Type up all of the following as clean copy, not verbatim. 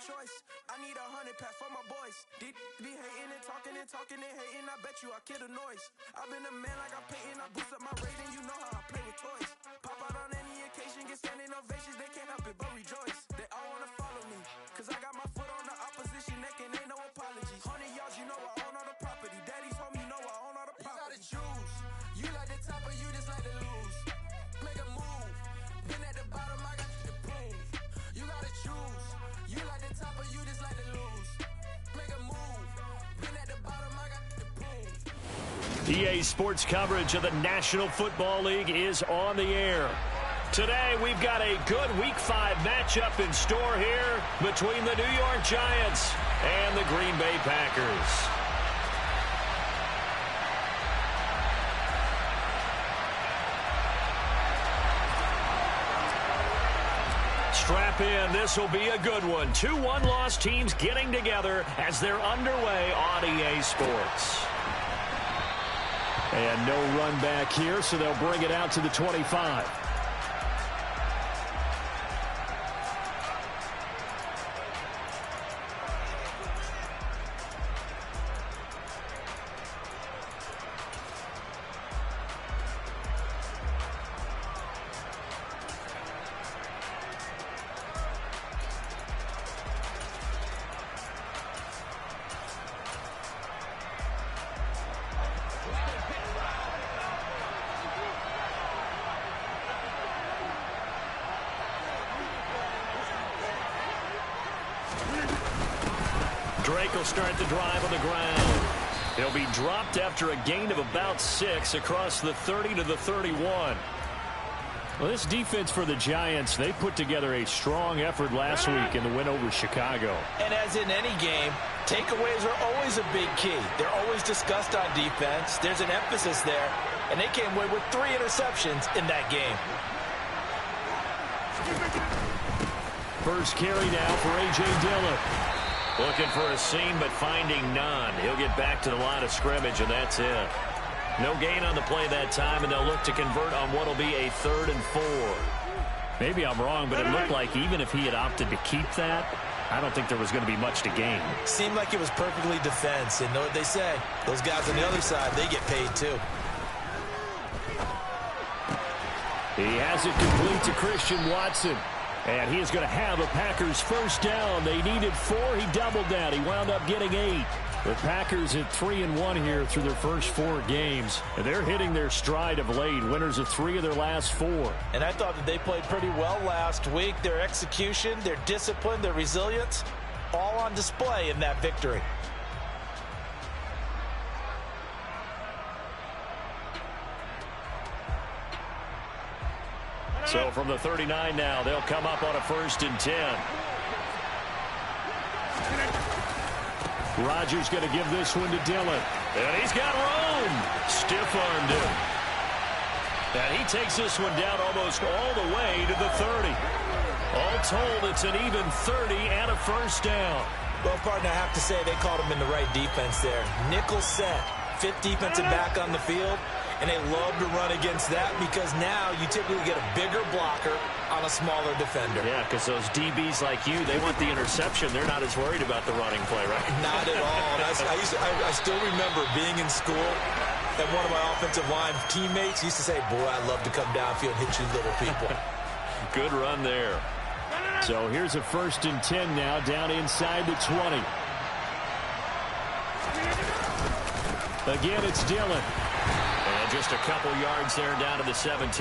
choice. I need 100 pack for my boys. Be hating and talking and talking and hating. I bet you I kill the noise. I've been a man like I'm painting. I boost up my rating. You know how I play with toys. Pop out on any occasion, get standing ovations. They can't help it but rejoice. They all wanna follow me, cause I got my foot on the opposition neck and ain't no apologies. 100 yards, you know I own all the property. Daddy's home, you know I own all the property. You gotta choose. You like the top or you just like to lose. Make a move. Been at the bottom, I got you to prove. You gotta choose. You like the top or you just like to lose. Make a move. Been at the bottom, I got you to prove. EA Sports coverage of the National Football League is on the air. Today, we've got a good Week 5 matchup in store here between the New York Giants and the Green Bay Packers. Strap in. This will be a good one. 2 one-loss teams getting together as they're underway on EA Sports. And no run back here, so they'll bring it out to the 25. Drake will start the drive on the ground. He'll be dropped after a gain of about 6 across the 30 to the 31. Well, this defense for the Giants, they put together a strong effort last week in the win over Chicago. And as in any game, takeaways are always a big key. They're always discussed on defense. There's an emphasis there, and they came away with 3 interceptions in that game. First carry now for A.J. Dillon. Looking for a seam, but finding none. He'll get back to the line of scrimmage, and that's it. No gain on the play that time, and they'll look to convert on what will be a 3rd and 4. Maybe I'm wrong, but it looked like even if he had opted to keep that, I don't think there was going to be much to gain. Seemed like it was perfectly defense, and know what they say. Those guys on the other side, they get paid too. He has it complete to Christian Watson. And he is going to have a Packers first down. They needed 4. He doubled that. He wound up getting 8. The Packers at 3-1 here through their first 4 games. And they're hitting their stride of late. Winners of 3 of their last 4. And I thought that they played pretty well last week. Their execution, their discipline, their resilience, all on display in that victory. So from the 39 now, they'll come up on a 1st and 10. Rodgers going to give this one to Dillon. And he's got room. Stiff-armed him. And he takes this one down almost all the way to the 30. All told, it's an even 30 and a first down. Well, partner, I have to say they called him in the right defense there. Nickel set. 5th defensive back on the field. And they love to run against that because now you typically get a bigger blocker on a smaller defender. Yeah, because those DBs like you, they want the interception. They're not as worried about the running play, right? Not at all. I still remember being in school, and one of my offensive line teammates used to say, boy, I'd love to come downfield and hit you little people. Good run there. So here's a 1st and 10 now down inside the 20. Again, it's Dillon. Just a couple yards there down to the 17.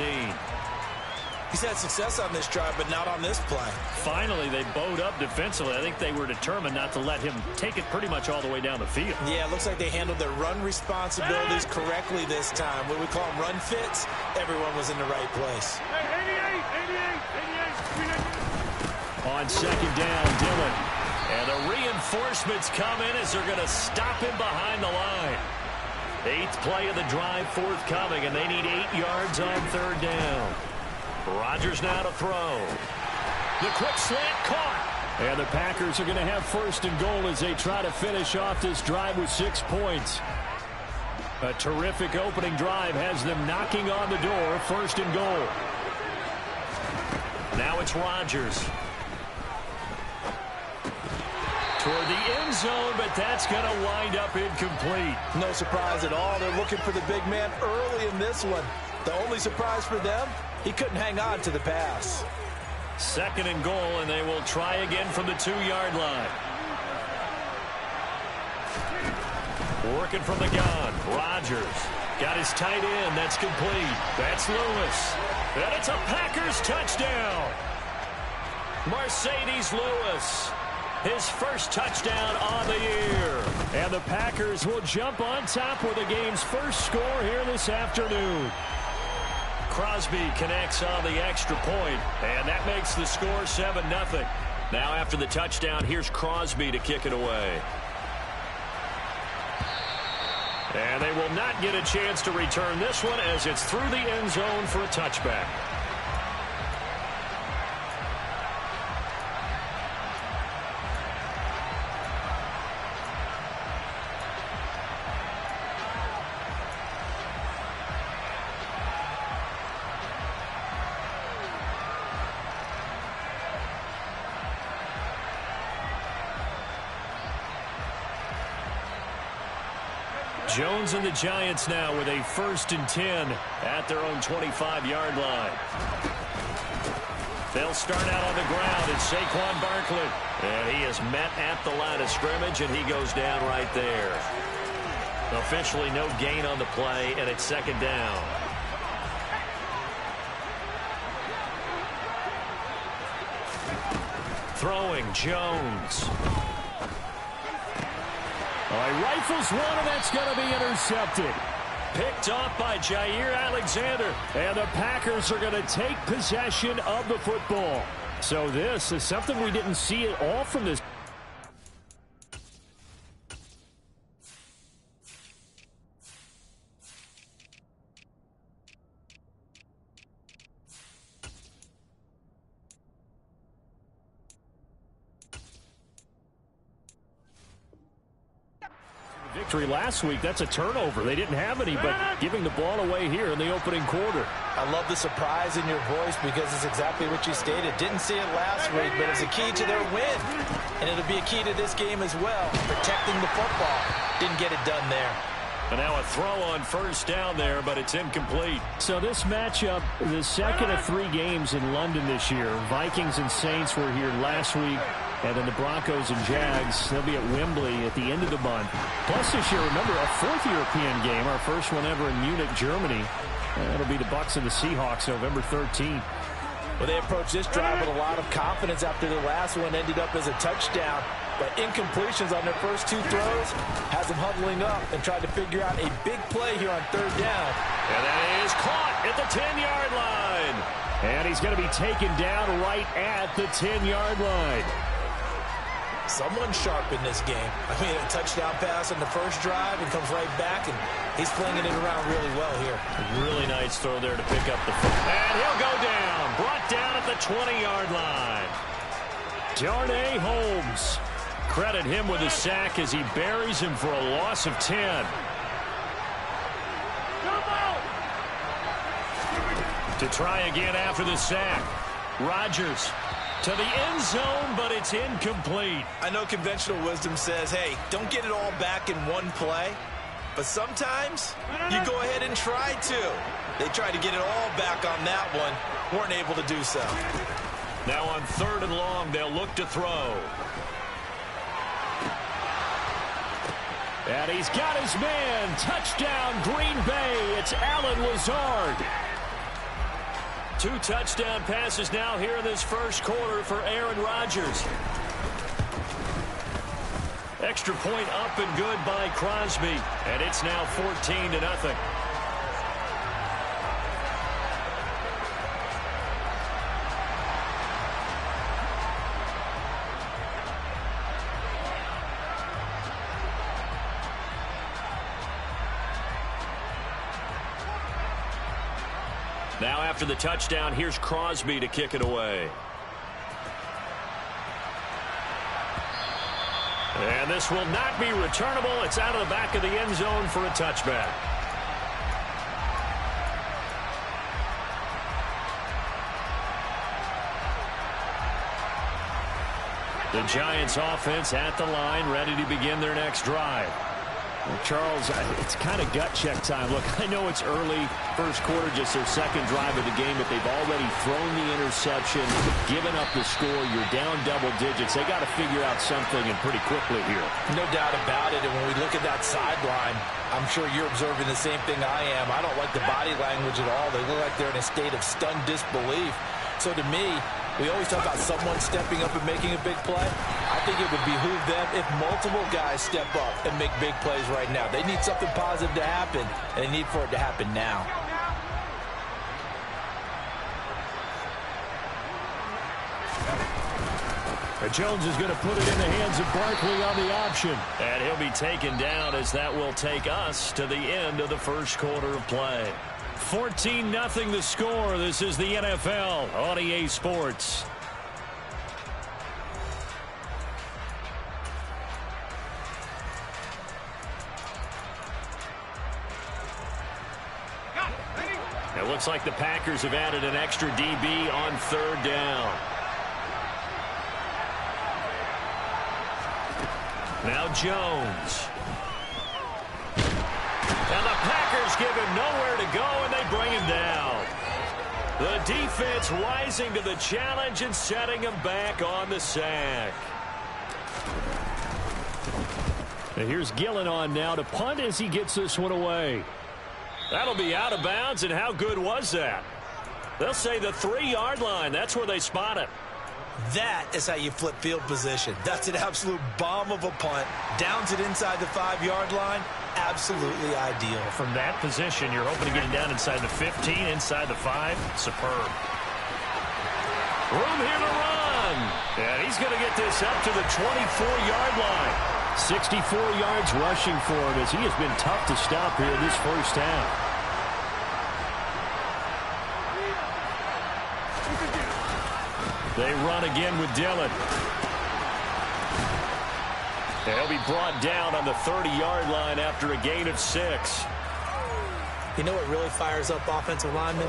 He's had success on this drive, but not on this play. Finally, they bowed up defensively. I think they were determined not to let him take it pretty much all the way down the field. Yeah, it looks like they handled their run responsibilities correctly this time. What we call them run fits, everyone was in the right place. Hey, 88. On 2nd down, Dillon. And the reinforcements come in as they're going to stop him behind the line. 8th play of the drive forthcoming, and they need 8 yards on 3rd down. Rodgers now to throw. The quick slant caught. And the Packers are going to have 1st and goal as they try to finish off this drive with 6 points. A terrific opening drive has them knocking on the door. 1st and goal. Now it's Rodgers. toward the end zone, but that's going to wind up incomplete. No surprise at all. They're looking for the big man early in this one. The only surprise for them, he couldn't hang on to the pass. 2nd and goal, and they will try again from the 2-yard line. Working from the gun, Rodgers got his tight end. That's complete. That's Lewis. And it's a Packers touchdown. Mercedes Lewis, his first touchdown on the year. And the Packers will jump on top with the game's first score here this afternoon. Crosby connects on the extra point, and that makes the score 7-0. Now after the touchdown, here's Crosby to kick it away. And they will not get a chance to return this one as it's through the end zone for a touchback. Jones and the Giants now with a 1st and 10 at their own 25-yard line. They'll start out on the ground. It's Saquon Barkley. And he is met at the line of scrimmage, and he goes down right there. Officially no gain on the play, and it's 2nd down. Throwing, Jones. He rifles one, and that's going to be intercepted. Picked off by Jair Alexander. And the Packers are going to take possession of the football. So this is something we didn't see at all from this. Victory last week. That's a turnover. They didn't have any, but giving the ball away here in the opening quarter. I love the surprise in your voice because it's exactly what you stated. Didn't see it last week, but it's a key to their win. And it'll be a key to this game as well, protecting the football. Didn't get it done there. And now a throw on 1st down there, but it's incomplete. So this matchup, the second of 3 games in London this year. Vikings and Saints were here last week. And then the Broncos and Jags, they'll be at Wembley at the end of the month. Plus this year, remember, a 4th European game, our first one ever in Munich, Germany. That'll be the Bucs and the Seahawks, November 13th. Well, they approached this drive with a lot of confidence after the last one ended up as a touchdown. But incompletions on their first 2 throws has them huddling up and trying to figure out a big play here on 3rd down. And that is caught at the 10-yard line. And he's going to be taken down right at the 10-yard line. Someone sharp in this game. I mean, a touchdown pass on the first drive and comes right back, and he's flinging it around really well here. Really nice throw there to pick up the foot. And he'll go down. Brought down at the 20-yard line. Darnay Holmes. Credit him with a sack as he buries him for a loss of 10. To try again after the sack. Rodgers to the end zone, but it's incomplete. I know conventional wisdom says, hey, don't get it all back in one play. But sometimes you go ahead and try to. They tried to get it all back on that one. Weren't able to do so. Now on 3rd and long, they'll look to throw. And he's got his man. Touchdown, Green Bay. It's Allen Lazard. 2 touchdown passes now here in this first quarter for Aaron Rodgers. Extra point up and good by Crosby. And it's now 14-0. Now after the touchdown, here's Crosby to kick it away. And this will not be returnable. It's out of the back of the end zone for a touchback. The Giants offense at the line, ready to begin their next drive. Well, Charles, it's kind of gut check time. Look, I know it's early, first quarter, just their second drive of the game, but they've already thrown the interception, given up the score. You're down double digits. They got to figure out something, and pretty quickly here. No doubt about it. And when we look at that sideline, I'm sure you're observing the same thing I am. I don't like the body language at all. They look like they're in a state of stunned disbelief. So to me, we always talk about someone stepping up and making a big play. I think it would behoove them if multiple guys step up and make big plays right now. They need something positive to happen, and they need for it to happen now. Jones is going to put it in the hands of Barkley on the option. And he'll be taken down as that will take us to the end of the first quarter of play. 14-0 the score. This is the NFL on EA Sports. It looks like the Packers have added an extra DB on third down. Now Jones. And the Packers give him nowhere to go, and they bring him down. The defense rising to the challenge and setting him back on the sack. And here's Gillen on now to punt as he gets this one away. That'll be out of bounds, and how good was that? They'll say the 3-yard line. That's where they spot it. That is how you flip field position. That's an absolute bomb of a punt. Downs it inside the 5-yard line. Absolutely ideal. From that position, you're hoping to get it down inside the 15, inside the 5. Superb. Room here to run. And he's going to get this up to the 24-yard line. 64 yards rushing for him as he has been tough to stop here this first half. They run again with Dillon. He'll be brought down on the 30-yard line after a gain of 6. You know what really fires up offensive linemen?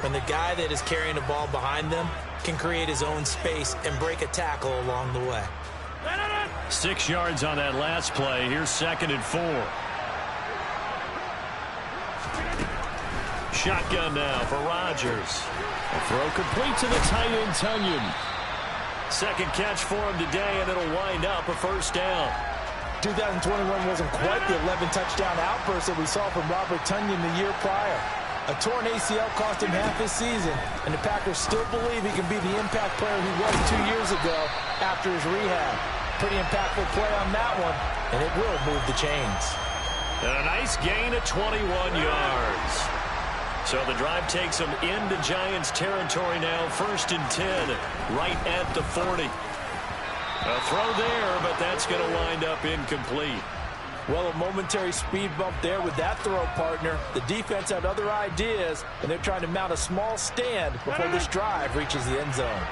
When the guy that is carrying the ball behind them can create his own space and break a tackle along the way. 6 yards on that last play. Here's 2nd and 4. Shotgun now for Rodgers. A throw complete to the tight end, Tonyan. Second catch for him today, and it'll wind up a first down. 2021 wasn't quite the 11-touchdown outburst that we saw from Robert Tonyan the year prior. A torn ACL cost him half his season, and the Packers still believe he can be the impact player he was 2 years ago after his rehab. Pretty impactful play on that one, and it will move the chains. And a nice gain of 21 yards. So the drive takes them into Giants territory now. 1st and 10, right at the 40. A throw there, but that's going to wind up incomplete. Well, a momentary speed bump there with that throw, partner. The defense had other ideas, and they're trying to mount a small stand before this drive reaches the end zone.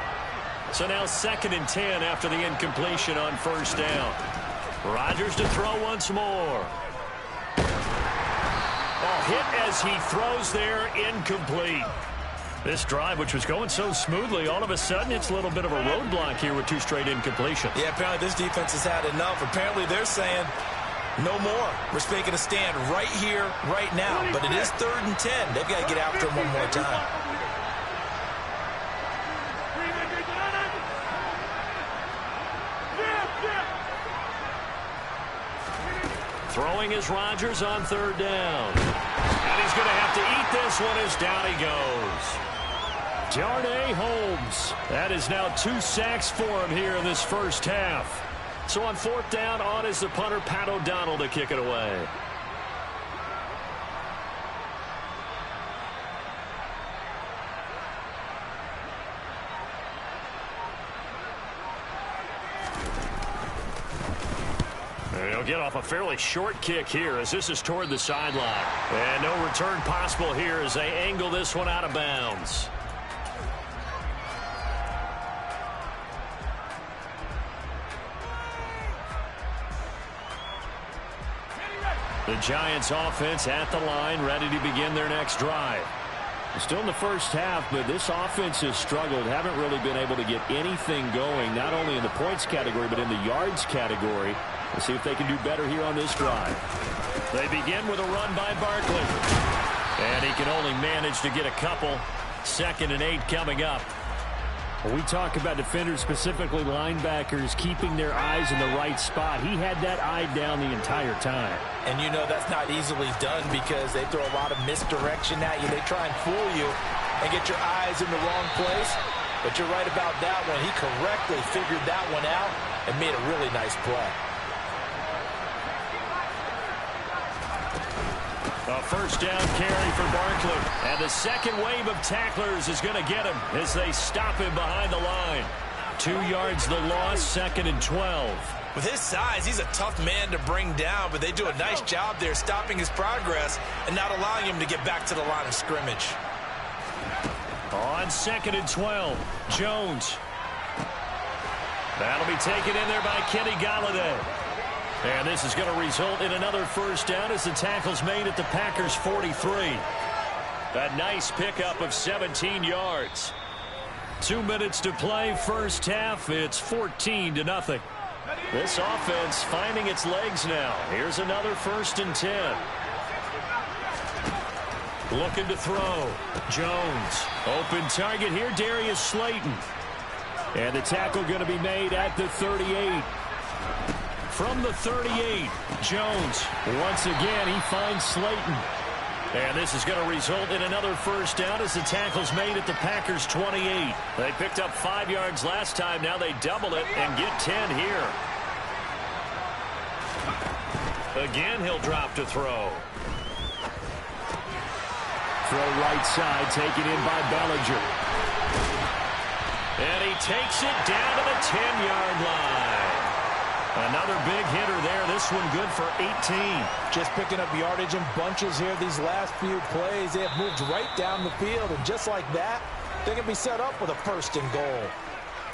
So now 2nd and 10 after the incompletion on 1st down. Rodgers to throw once more. Hit as he throws there, incomplete. This drive, which was going so smoothly, all of a sudden it's a little bit of a roadblock here with 2 straight incompletions. Yeah, apparently this defense has had enough. Apparently they're saying no more. We're making a stand right here, right now. But it is 3rd and 10. They've got to get after him one more time. Throwing is Rodgers on 3rd down. And he's going to have to eat this one as down he goes. Darnay Holmes. That is now 2 sacks for him here in this first half. So on 4th down, on is the punter, Pat O'Donnell, to kick it away. He'll get off a fairly short kick here as this is toward the sideline. And no return possible here as they angle this one out of bounds. The Giants offense at the line, ready to begin their next drive. Still in the first half, but this offense has struggled. Haven't really been able to get anything going, not only in the points category, but in the yards category. We'll see if they can do better here on this drive. They begin with a run by Barkley. And he can only manage to get a couple. 2nd and 8 coming up. We talk about defenders, specifically linebackers, keeping their eyes in the right spot. He had that eye down the entire time. And you know that's not easily done because they throw a lot of misdirection at you. They try and fool you and get your eyes in the wrong place. But you're right about that one. He correctly figured that one out and made a really nice play. A first down carry for Barkley. And the second wave of tacklers is going to get him as they stop him behind the line. 2 yards the loss, 2nd and 12. With his size, he's a tough man to bring down, but they do a nice job there stopping his progress and not allowing him to get back to the line of scrimmage. On 2nd and 12, Jones. That'll be taken in there by Kenny Golladay. And this is going to result in another first down as the tackle's made at the Packers' 43. A nice pickup of 17 yards. 2 minutes to play, first half. It's 14-0. This offense finding its legs now. Here's another 1st and 10. Looking to throw. Jones. Open target here, Darius Slayton. And the tackle going to be made at the 38. From the 38, Jones. Once again, he finds Slayton. And this is going to result in another first down as the tackle's made at the Packers' 28. They picked up 5 yards last time. Now they double it and get 10 here. Again, he'll drop to throw. Throw right side, taken in by Bellinger. And he takes it down to the 10-yard line. Another big hitter there. This one good for 18. Just picking up yardage in bunches here these last few plays. They have moved right down the field, and just like that, they can be set up with a 1st and goal.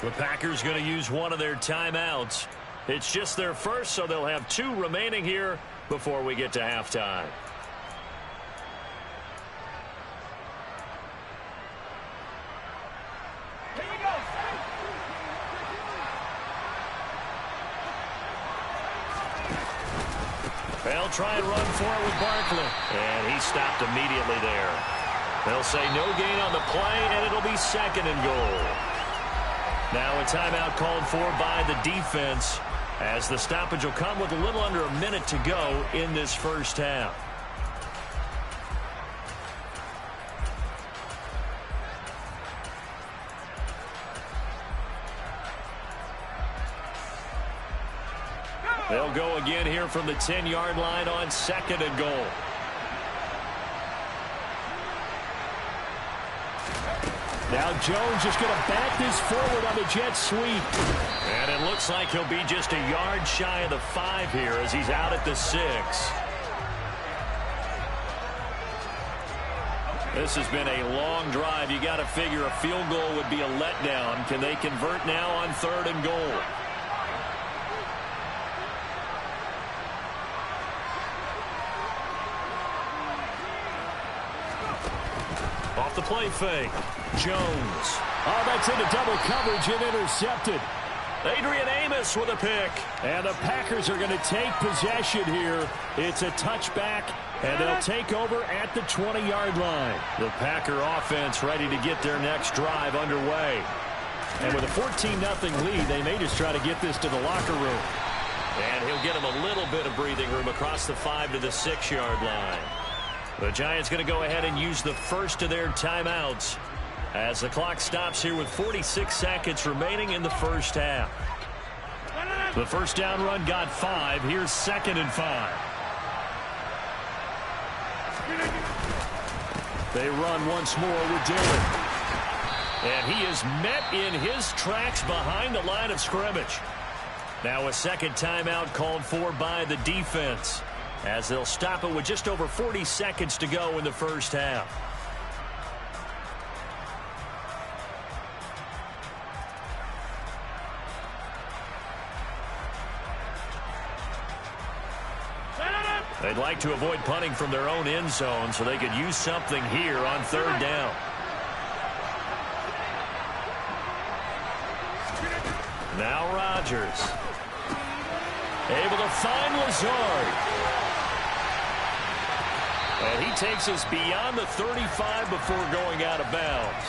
The Packers going to use one of their timeouts. It's just their first, so they'll have 2 remaining here before we get to halftime. They'll try and run for it with Barkley. And he stopped immediately there. They'll say no gain on the play, and it'll be 2nd and goal. Now a timeout called for by the defense as the stoppage will come with a little under a minute to go in this first half. They'll go again here from the 10-yard line on 2nd and goal. Now Jones is going to back this forward on the jet sweep. And it looks like he'll be just a yard shy of the 5 here as he's out at the 6. This has been a long drive. You got to figure a field goal would be a letdown. Can they convert now on 3rd and goal? Off the play fake. Jones. Oh, that's into double coverage and intercepted. Adrian Amos with a pick. And the Packers are going to take possession here. It's a touchback, and they'll take over at the 20-yard line. The Packer offense ready to get their next drive underway. And with a 14-0 lead, they may just try to get this to the locker room. And he'll get him a little bit of breathing room across the 5 to the 6-yard line. The Giants going to go ahead and use the first of their timeouts as the clock stops here with 46 seconds remaining in the first half. The first down run got 5. Here's 2nd and 5. They run once more with Dillon. And he is met in his tracks behind the line of scrimmage. Now a second timeout called for by the defense as they'll stop it with just over 40 seconds to go in the first half. They'd like to avoid punting from their own end zone so they could use something here on third down. Now Rodgers. Able to find Lazard. And he takes us beyond the 35 before going out of bounds.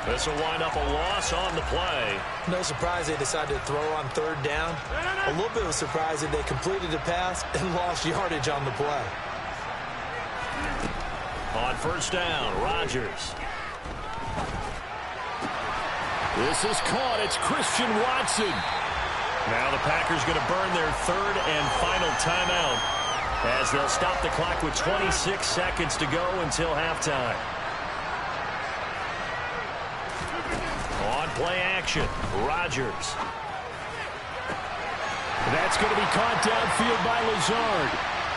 This will wind up a loss on the play. No surprise they decided to throw on third down. A little bit of a surprise that they completed the pass and lost yardage on the play. On first down, Rodgers. This is caught. It's Christian Watson. Now the Packers going to burn their third and final timeout as they'll stop the clock with 26 seconds to go until halftime. On play action, Rodgers. That's going to be caught downfield by Lazard.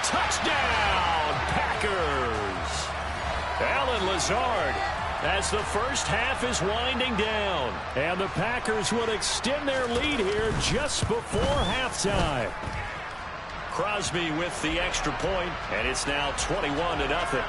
Touchdown, Packers! Allen Lazard, as the first half is winding down. And the Packers will extend their lead here just before halftime. Crosby with the extra point, and it's now 21-0.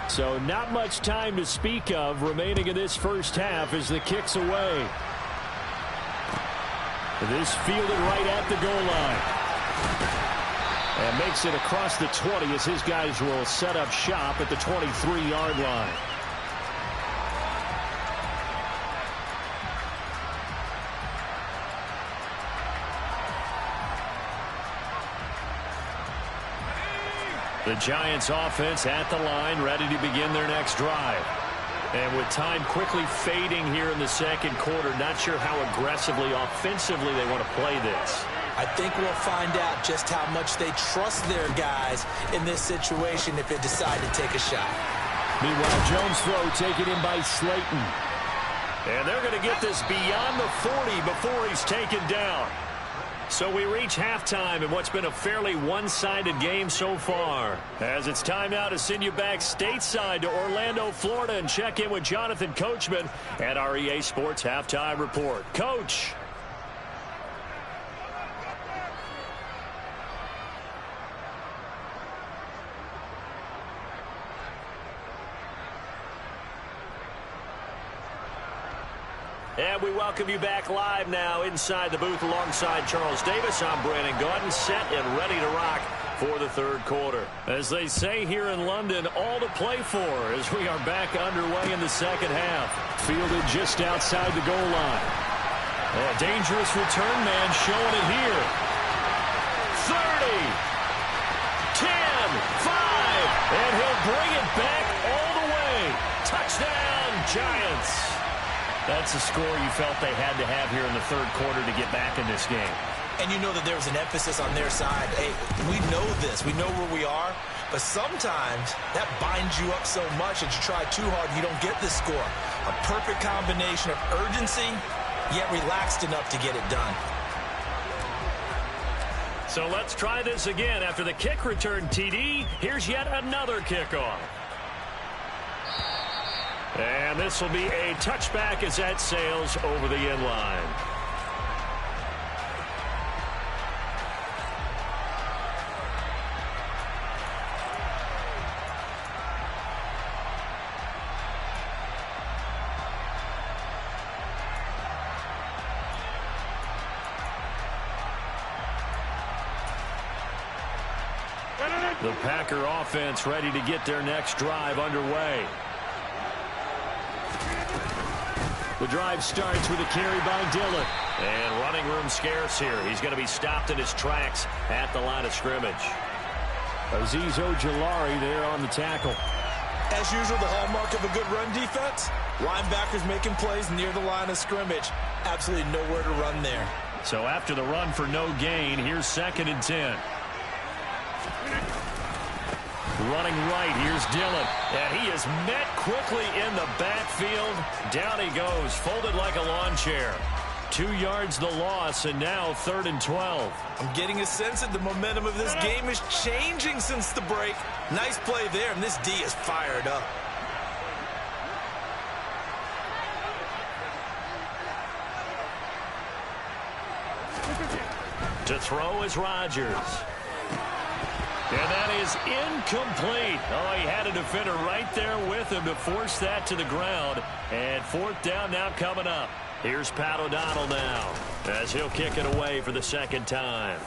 So not much time to speak of remaining in this first half as the kick's away. This fielded right at the goal line. And makes it across the 20 as his guys will set up shop at the 23-yard line. The Giants offense at the line, ready to begin their next drive. And with time quickly fading here in the second quarter, not sure how aggressively, offensively they want to play this. I think we'll find out just how much they trust their guys in this situation if they decide to take a shot. Meanwhile, Jones' throw taken in by Slayton. And they're going to get this beyond the 40 before he's taken down. So we reach halftime in what's been a fairly one-sided game so far. As it's time now to send you back stateside to Orlando, Florida, and check in with Jonathan Coachman at our EA Sports Halftime Report. Coach. And we welcome you back live now inside the booth alongside Charles Davis. I'm Brandon Gaudin, set and ready to rock for the third quarter. As they say here in London, all to play for as we are back underway in the second half. Fielded just outside the goal line. A dangerous return man showing it here. 30, 10, 5, and he'll bring it back all the way. Touchdown, Giants. That's a score you felt they had to have here in the third quarter to get back in this game. And you know that there was an emphasis on their side. Hey, we know this. We know where we are. But sometimes that binds you up so much that you try too hard and you don't get this score. A perfect combination of urgency, yet relaxed enough to get it done. So let's try this again. After the kick return TD, here's yet another kickoff. And this will be a touchback as that sails over the end line. The Packer offense ready to get their next drive underway. The drive starts with a carry by Dillon. And running room scarce here. He's going to be stopped in his tracks at the line of scrimmage. Azeez Ojulari there on the tackle. As usual, the hallmark of a good run defense, linebackers making plays near the line of scrimmage. Absolutely nowhere to run there. So after the run for no gain, here's 2nd and 10. Running right, here's Dillon. And he is met quickly in the backfield. Down he goes, folded like a lawn chair. 2 yards the loss, and now 3rd and 12. I'm getting a sense that the momentum of this game is changing since the break. Nice play there, and this D is fired up. To throw is Rodgers. And that is incomplete. Oh, he had a defender right there with him to force that to the ground. And 4th down now coming up. Here's Pat O'Donnell now as he'll kick it away for the 2nd time.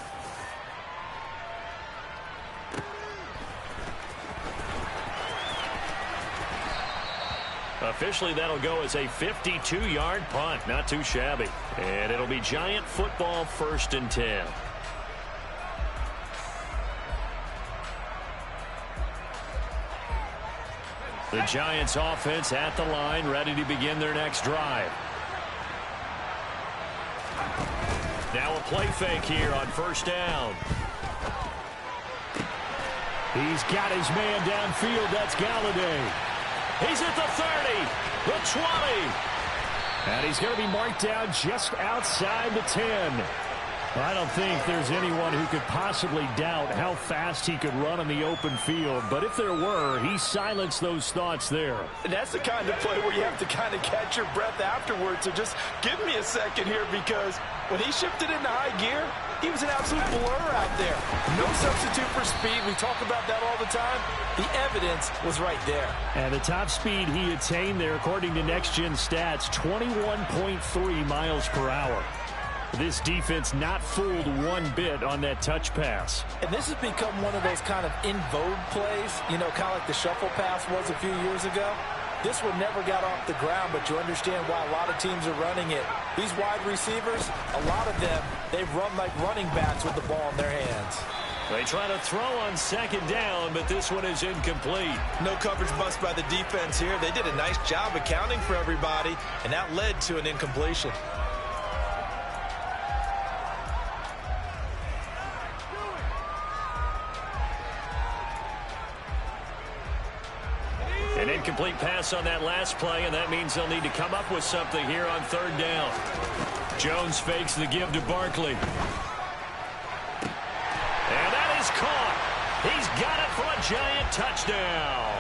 Officially, that'll go as a 52-yard punt. Not too shabby. And it'll be Giant football, 1st and 10. The Giants offense at the line, ready to begin their next drive. Now a play fake here on 1st down. He's got his man downfield. That's Galladay. He's at the 30, the 20. And he's going to be marked down just outside the 10. I don't think there's anyone who could possibly doubt how fast he could run on the open field. But if there were, he silenced those thoughts there. And that's the kind of play where you have to kind of catch your breath afterwards. So just give me a second here, because when he shifted into high gear, he was an absolute blur out there. No substitute for speed. We talk about that all the time. The evidence was right there. And the top speed he attained there, according to Next Gen Stats, 21.3 miles per hour. This defense not fooled one bit on that touch pass. And this has become one of those kind of in vogue plays, you know, kind of like the shuffle pass was a few years ago. This one never got off the ground, but you understand why a lot of teams are running it. These wide receivers, a lot of them, they run like running backs with the ball in their hands. They try to throw on 2nd down, but this one is incomplete. No coverage bust by the defense here. They did a nice job accounting for everybody, and that led to an incompletion. An incomplete pass on that last play, and that means they'll need to come up with something here on 3rd down. Jones fakes the give to Barkley. And that is caught. He's got it for a Giant touchdown.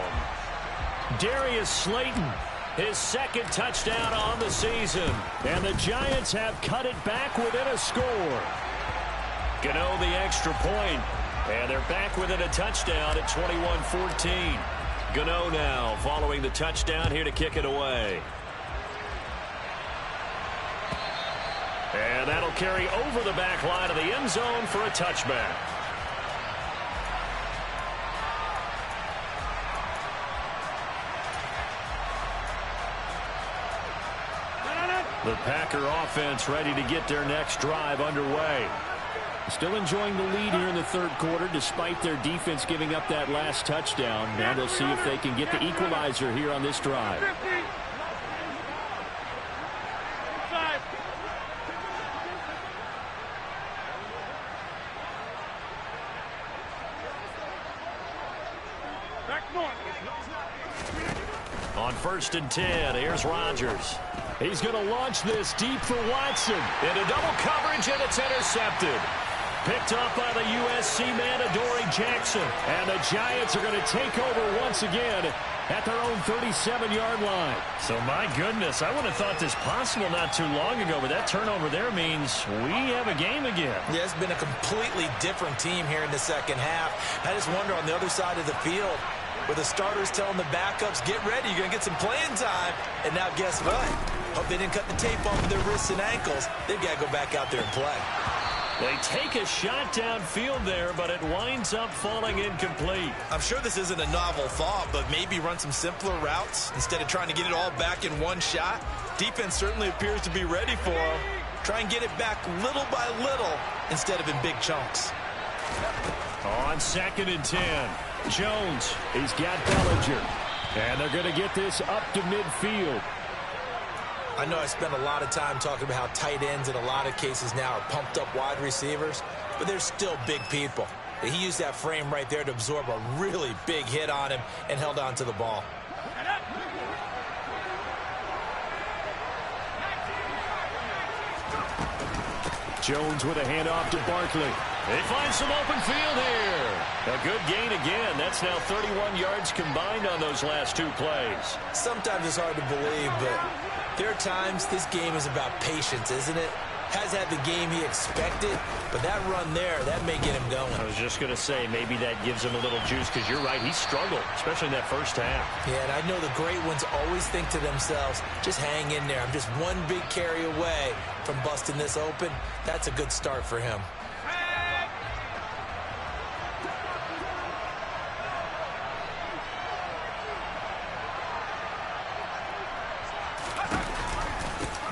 Darius Slayton, his 2nd touchdown on the season. And the Giants have cut it back within a score. Gano the extra point. And they're back within a touchdown at 21-14. Gano now following the touchdown here to kick it away. And that'll carry over the back line of the end zone for a touchback. The Packer offense ready to get their next drive underway. Still enjoying the lead here in the 3rd quarter, despite their defense giving up that last touchdown. Now they'll see if they can get the equalizer here on this drive. On 1st and 10, here's Rodgers. He's going to launch this deep for Watson. Into double coverage, and it's intercepted. Picked up by the USC man, Adoree Jackson. And the Giants are going to take over once again at their own 37-yard line. So, my goodness, I would have thought this possible not too long ago, but that turnover there means we have a game again. Yeah, it's been a completely different team here in the 2nd half. I just wonder on the other side of the field, where the starters telling the backups, get ready, you're going to get some playing time. And now guess what? Hope they didn't cut the tape off of their wrists and ankles. They've got to go back out there and play. They take a shot downfield there, but it winds up falling incomplete. I'm sure this isn't a novel thought, but maybe run some simpler routes instead of trying to get it all back in one shot. Defense certainly appears to be ready for them. Try and get it back little by little instead of in big chunks. On 2nd and 10, Jones. He's got Bellinger. And they're going to get this up to midfield. I know I spend a lot of time talking about how tight ends in a lot of cases now are pumped up wide receivers, but they're still big people. He used that frame right there to absorb a really big hit on him and held on to the ball. Jones with a handoff to Barkley. They find some open field here. A good gain again. That's now 31 yards combined on those last two plays. Sometimes it's hard to believe, but there are times this game is about patience, isn't it? Has had the game he expected, but that run there, that may get him going. I was just going to say, maybe that gives him a little juice, because you're right, he struggled, especially in that first half. Yeah, and I know the great ones always think to themselves, just hang in there. I'm just one big carry away from busting this open. That's a good start for him.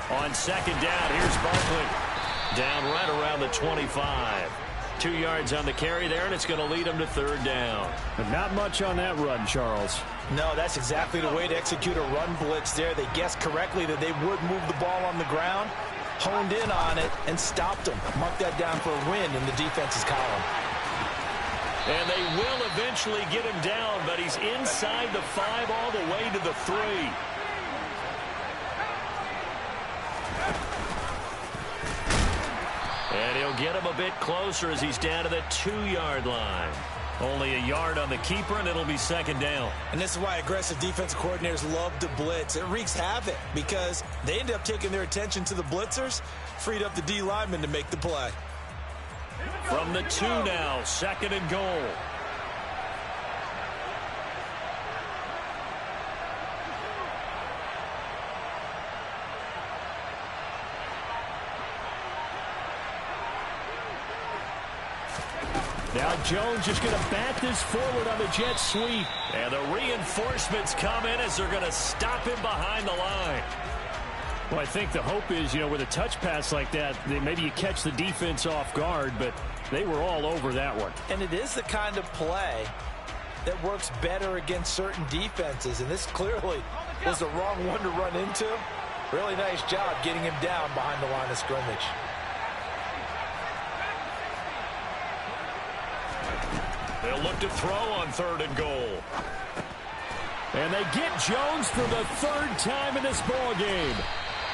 On second down, here's Barkley. Down right around the 25. 2 yards on the carry there, and it's going to lead him to third down. But not much on that run, Charles. No, that's exactly the way to execute a run blitz there. They guessed correctly that they would move the ball on the ground, honed in on it, and stopped him. Marked that down for a win in the defense's column. And they will eventually get him down, but he's inside the 5 all the way to the 3. And he'll get him a bit closer as he's down to the 2-yard line. Only a yard on the keeper, and it'll be second down. And this is why aggressive defensive coordinators love to blitz. It wreaks havoc because they end up taking their attention to the blitzers, freed up the D lineman to make the play. From the 2 now, second and goal. Now Jones just going to bat this forward on the jet sweep. And the reinforcements come in as they're going to stop him behind the line. Well, I think the hope is, with a touch pass like that, maybe you catch the defense off guard, but they were all over that one. And it is the kind of play that works better against certain defenses, and this clearly was the wrong one to run into. Really nice job getting him down behind the line of scrimmage. They'll look to throw on third and goal. And they get Jones for the 3rd time in this ball game.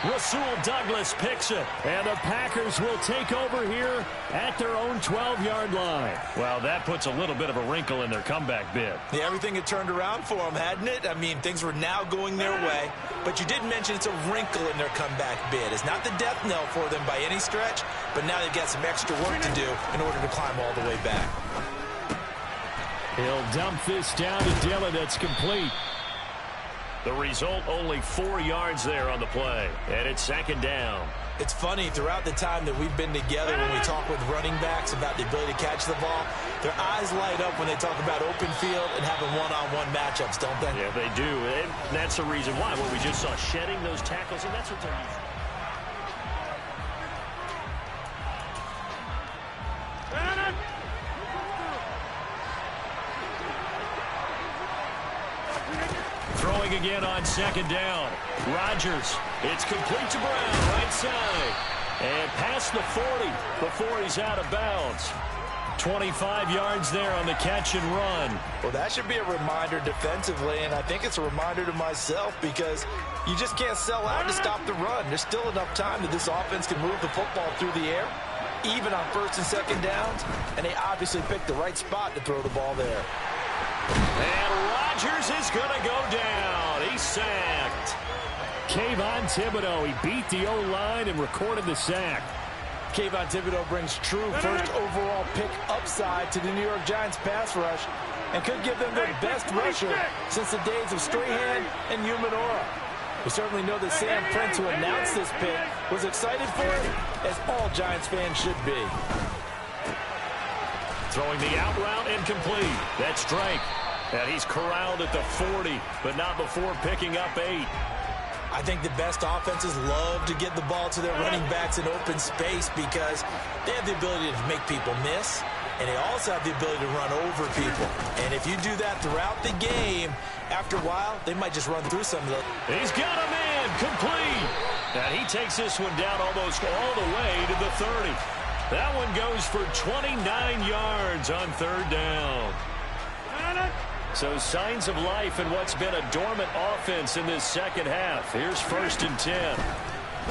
Rasul Douglas picks it. And the Packers will take over here at their own 12-yard line. Well, that puts a little bit of a wrinkle in their comeback bid. Yeah, everything had turned around for them, hadn't it? I mean, things were now going their way. But you did mention it's a wrinkle in their comeback bid. It's not the death knell for them by any stretch, but now they've got some extra work to do in order to climb all the way back. He'll dump this down to Dillon. That's complete. The result, only 4 yards there on the play. And it's second down. It's funny, throughout the time that we've been together, when we talk with running backs about the ability to catch the ball, their eyes light up when they talk about open field and having one-on-one matchups, don't they? Yeah, they do. And that's the reason why. What we just saw, shedding those tackles, and that's what they're using. Throwing again on second down. Rodgers. It's complete to Brown, right side. And past the 40 before he's out of bounds. 25 yards there on the catch and run. Well, that should be a reminder defensively, and I think it's a reminder to myself because you just can't sell out to stop the run. There's still enough time that this offense can move the football through the air, even on first and second downs, and they obviously picked the right spot to throw the ball there. And Rodgers is going to go down. He's sacked. Kayvon Thibodeaux, he beat the O-line and recorded the sack. Kayvon Thibodeaux brings true first overall pick upside to the New York Giants pass rush and could give them their best rusher since the days of Strahan and Umenora. We certainly know that Sam Prince, who announced this pick, was excited for it, as all Giants fans should be. Throwing the out route incomplete. That's Drake. And he's corralled at the 40, but not before picking up 8. I think the best offenses love to get the ball to their running backs in open space because they have the ability to make people miss, and they also have the ability to run over people. And if you do that throughout the game, after a while, they might just run through some of those. He's got him in, complete. And he takes this one down almost all the way to the 30. That one goes for 29 yards on third down. So signs of life in what's been a dormant offense in this second half. Here's 1st and 10.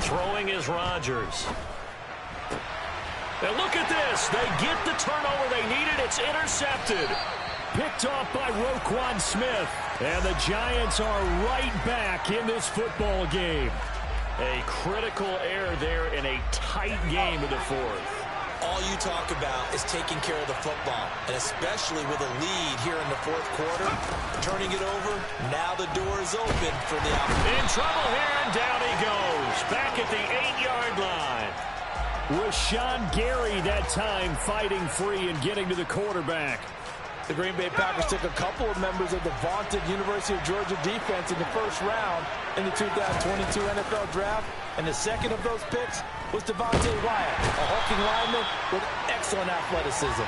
Throwing is Rodgers. And look at this. They get the turnover they needed. It's intercepted. Picked off by Roquan Smith. And the Giants are right back in this football game. A critical error there in a tight game in the fourth. All you talk about is taking care of the football, and especially with a lead here in the fourth quarter, turning it over, now the door is open for the offense. In trouble here, and down he goes, back at the 8-yard line. Rashawn Gary that time fighting free and getting to the quarterback. The Green Bay Packers took a couple of members of the vaunted University of Georgia defense in the first round in the 2022 NFL Draft, and the second of those picks was Devontae Wyatt, a hulking lineman with excellent athleticism.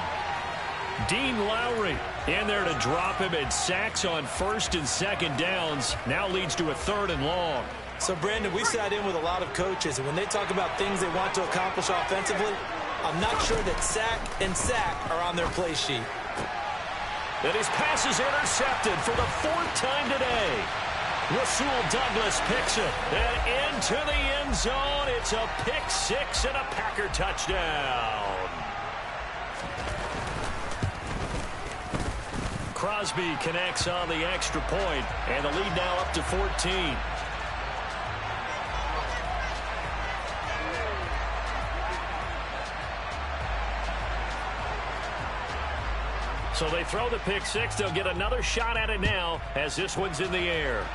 Dean Lowry in there to drop him, and sacks on first and second downs. Now leads to a 3rd and long. So, Brandon, we sat in with a lot of coaches, and when they talk about things they want to accomplish offensively, I'm not sure that sack and sack are on their play sheet. And his pass is intercepted for the 4th time today. Rasul Douglas picks it. And into the end zone. It's a pick 6 and a Packer touchdown. Crosby connects on the extra point, and the lead now up to 14. So they throw the pick 6. They'll get another shot at it now as this one's in the air.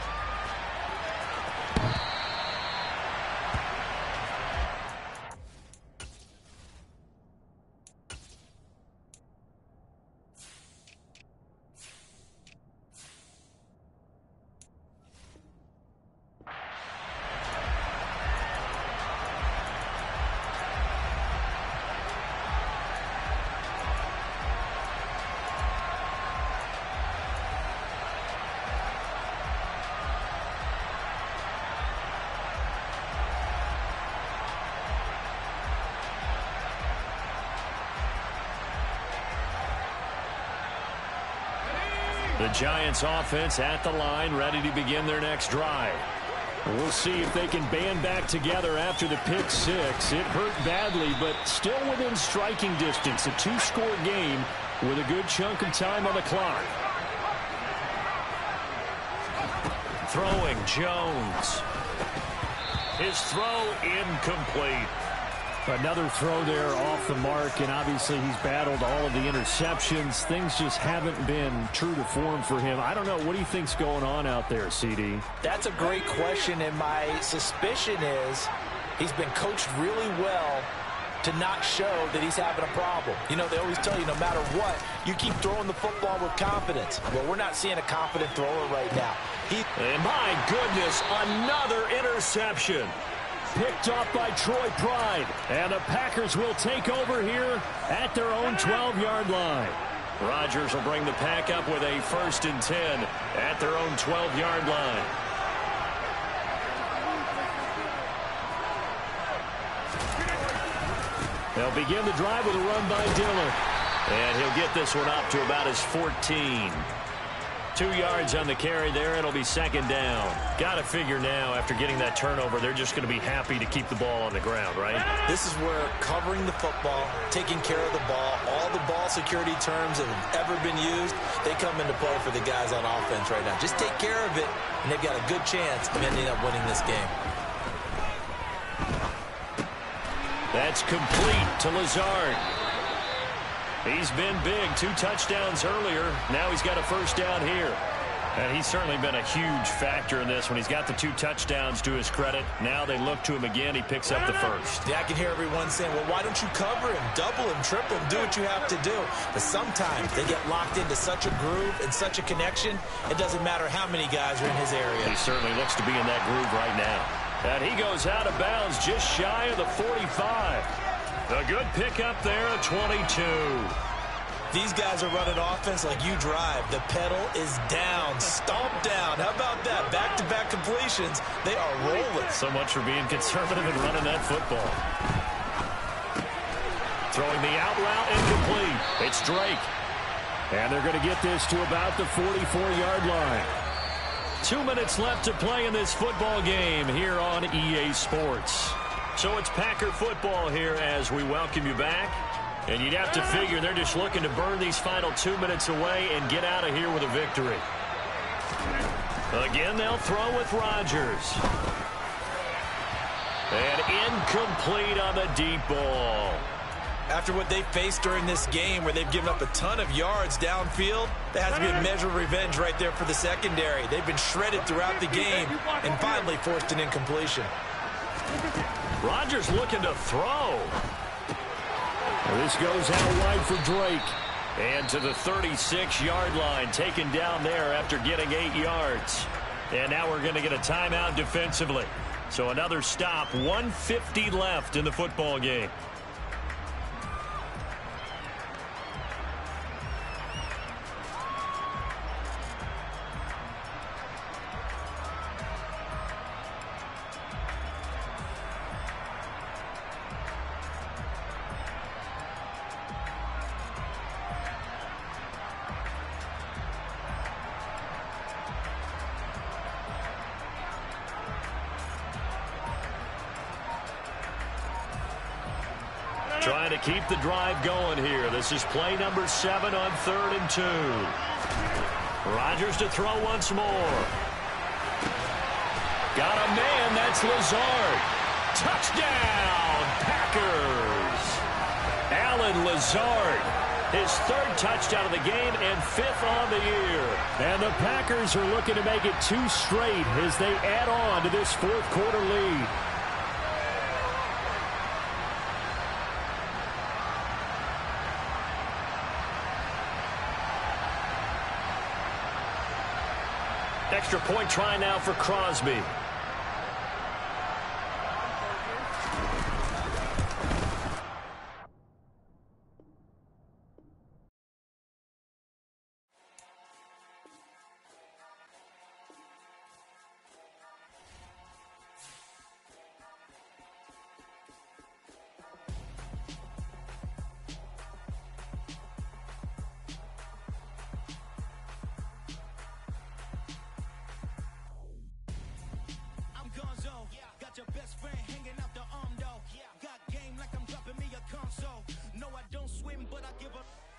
The Giants offense at the line, ready to begin their next drive. We'll see if they can band back together after the pick 6. It hurt badly, but still within striking distance. A 2-score game with a good chunk of time on the clock. Throwing, Jones. His throw incomplete. Another throw there off the mark, and obviously he's battled all of the interceptions. Things just haven't been true to form for him. I don't know. What do you think's going on out there, CD? That's a great question, and my suspicion is he's been coached really well to not show that he's having a problem. You know, they always tell you no matter what, you keep throwing the football with confidence. Well, we're not seeing a confident thrower right now. And my goodness, another interception. Picked off by Troy Pride. And the Packers will take over here at their own 12-yard line. Rodgers will bring the Pack up with a 1st and 10 at their own 12-yard line. They'll begin the drive with a run by Dillon. And he'll get this one up to about his 14. 2 yards on the carry there. It'll be 2nd down. Got to figure now, after getting that turnover, they're just going to be happy to keep the ball on the ground, right? This is where covering the football, taking care of the ball, all the ball security terms that have ever been used, they come into play for the guys on offense right now. Just take care of it, and they've got a good chance of ending up winning this game. That's complete to Lazard. He's been big. 2 touchdowns earlier. Now he's got a 1st down here. And he's certainly been a huge factor in this when he's got the 2 touchdowns to his credit. Now they look to him again. He picks up the 1st. Yeah, I can hear everyone saying, well, why don't you cover him, double him, triple him, do what you have to do. But sometimes they get locked into such a groove and such a connection, it doesn't matter how many guys are in his area. He certainly looks to be in that groove right now. And he goes out of bounds just shy of the 45. A good pickup there at 22. These guys are running offense like you drive. The pedal is down, stomp down. How about that? Back-to-back completions. They are rolling. So much for being conservative and running that football. Throwing the out route incomplete. It's Drake. And they're going to get this to about the 44-yard line. 2 minutes left to play in this football game here on EA Sports. So it's Packer football here as we welcome you back. And you'd have to figure they're just looking to burn these final 2 minutes away and get out of here with a victory. Again, they'll throw with Rodgers. And incomplete on the deep ball. After what they faced during this game where they've given up a ton of yards downfield, that has to be a measure of revenge right there for the secondary. They've been shredded throughout the game and finally forced an incompletion. Rodgers looking to throw. This goes out wide for Drake. And to the 36-yard line, taken down there after getting 8 yards. And now we're going to get a timeout defensively. So another stop, 1:50 left in the football game. Trying to keep the drive going here. This is play number 7 on 3rd and 2. Rodgers to throw once more. Got a man. That's Lazard. Touchdown, Packers. Allen Lazard. His 3rd touchdown of the game and 5th on the year. And the Packers are looking to make it 2 straight as they add on to this 4th quarter lead. Extra point try now for Crosby. Your best friend hanging out the arm though. Got game like I'm dropping me a console. No, I don't swim, but I give up.